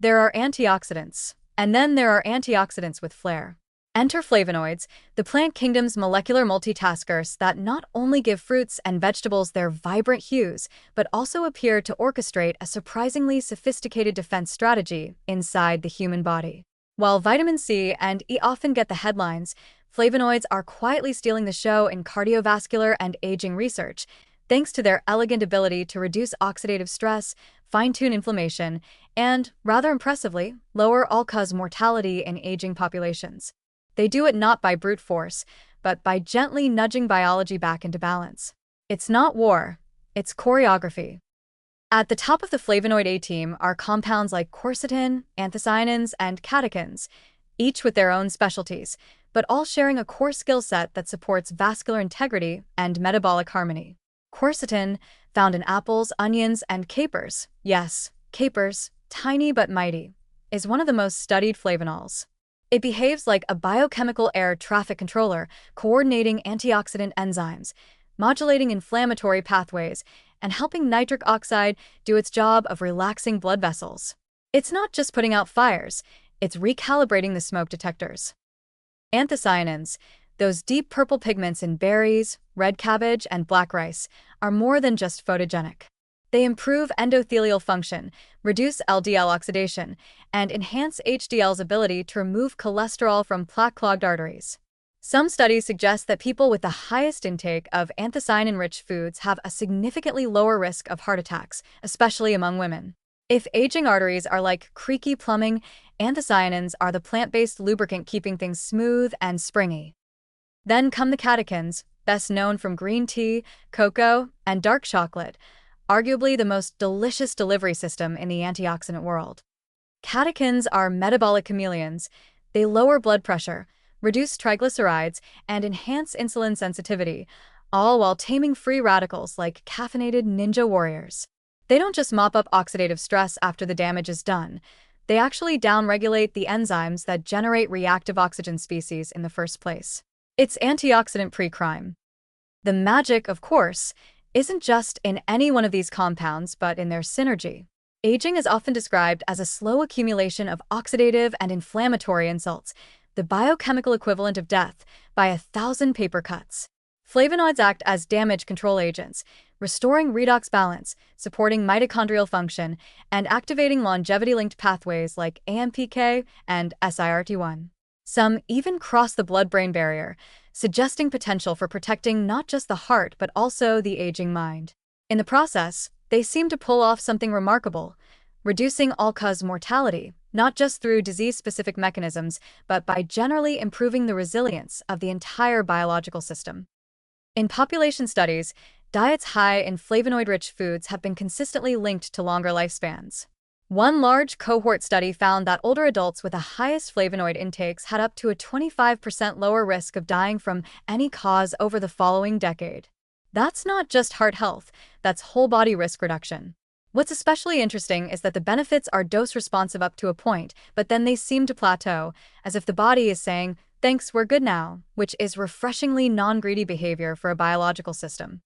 There are antioxidants, and then there are antioxidants with flair. Enter flavonoids, the plant kingdom's molecular multitaskers that not only give fruits and vegetables their vibrant hues, but also appear to orchestrate a surprisingly sophisticated defense strategy inside the human body. While vitamin C and E often get the headlines, flavonoids are quietly stealing the show in cardiovascular and aging research, thanks to their elegant ability to reduce oxidative stress, fine-tune inflammation, and, rather impressively, lower all-cause mortality in aging populations. They do it not by brute force, but by gently nudging biology back into balance. It's not war, it's choreography. At the top of the flavonoid A-team are compounds like quercetin, anthocyanins, and catechins, each with their own specialties, but all sharing a core skill set that supports vascular integrity and metabolic harmony. Quercetin, found in apples, onions, and capers, yes, capers, tiny but mighty, is one of the most studied flavonols. It behaves like a biochemical air traffic controller, coordinating antioxidant enzymes, modulating inflammatory pathways, and helping nitric oxide do its job of relaxing blood vessels. It's not just putting out fires, it's recalibrating the smoke detectors. Anthocyanins, those deep purple pigments in berries, red cabbage, and black rice, are more than just photogenic. They improve endothelial function, reduce LDL oxidation, and enhance HDL's ability to remove cholesterol from plaque-clogged arteries. Some studies suggest that people with the highest intake of anthocyanin-rich foods have a significantly lower risk of heart attacks, especially among women. If aging arteries are like creaky plumbing, anthocyanins are the plant-based lubricant keeping things smooth and springy. Then come the catechins, best known from green tea, cocoa, and dark chocolate, arguably the most delicious delivery system in the antioxidant world. Catechins are metabolic chameleons. They lower blood pressure, reduce triglycerides, and enhance insulin sensitivity, all while taming free radicals like caffeinated ninja warriors. They don't just mop up oxidative stress after the damage is done. They actually downregulate the enzymes that generate reactive oxygen species in the first place. It's antioxidant pre-crime. The magic, of course, isn't just in any one of these compounds, but in their synergy. Aging is often described as a slow accumulation of oxidative and inflammatory insults, the biochemical equivalent of death, by 1,000 paper cuts. Flavonoids act as damage control agents, restoring redox balance, supporting mitochondrial function, and activating longevity-linked pathways like AMPK and SIRT1. Some even cross the blood-brain barrier, suggesting potential for protecting not just the heart but also the aging mind. In the process, they seem to pull off something remarkable, reducing all-cause mortality, not just through disease-specific mechanisms, but by generally improving the resilience of the entire biological system. In population studies, diets high in flavonoid-rich foods have been consistently linked to longer lifespans. One large cohort study found that older adults with the highest flavonoid intakes had up to a 25% lower risk of dying from any cause over the following decade. That's not just heart health, that's whole body risk reduction. What's especially interesting is that the benefits are dose-responsive up to a point, but then they seem to plateau, as if the body is saying, "Thanks, we're good now," which is refreshingly non-greedy behavior for a biological system.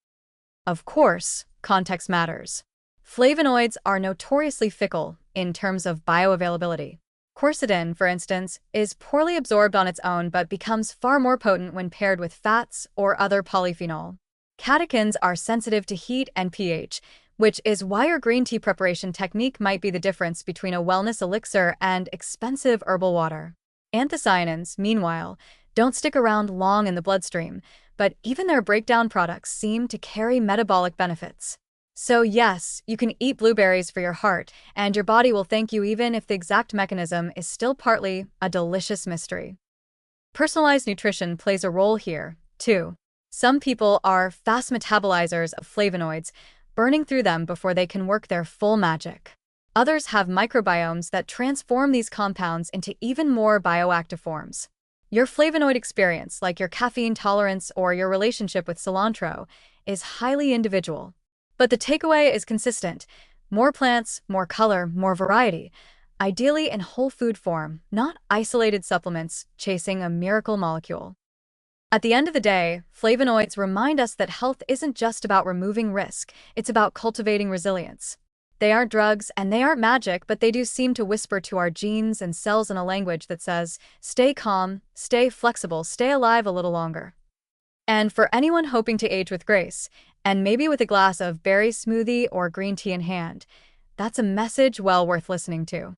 Of course, context matters. Flavonoids are notoriously fickle in terms of bioavailability. Quercetin, for instance, is poorly absorbed on its own but becomes far more potent when paired with fats or other polyphenol. Catechins are sensitive to heat and pH, which is why your green tea preparation technique might be the difference between a wellness elixir and expensive herbal water. Anthocyanins, meanwhile, don't stick around long in the bloodstream, but even their breakdown products seem to carry metabolic benefits. So yes, you can eat blueberries for your heart, and your body will thank you even if the exact mechanism is still partly a delicious mystery. Personalized nutrition plays a role here, too. Some people are fast metabolizers of flavonoids, burning through them before they can work their full magic. Others have microbiomes that transform these compounds into even more bioactive forms. Your flavonoid experience, like your caffeine tolerance or your relationship with cilantro, is highly individual. But the takeaway is consistent. More plants, more color, more variety. Ideally in whole food form, not isolated supplements chasing a miracle molecule. At the end of the day, flavonoids remind us that health isn't just about removing risk, it's about cultivating resilience. They aren't drugs and they aren't magic, but they do seem to whisper to our genes and cells in a language that says, stay calm, stay flexible, stay alive a little longer. And for anyone hoping to age with grace, and maybe with a glass of berry smoothie or green tea in hand, that's a message well worth listening to.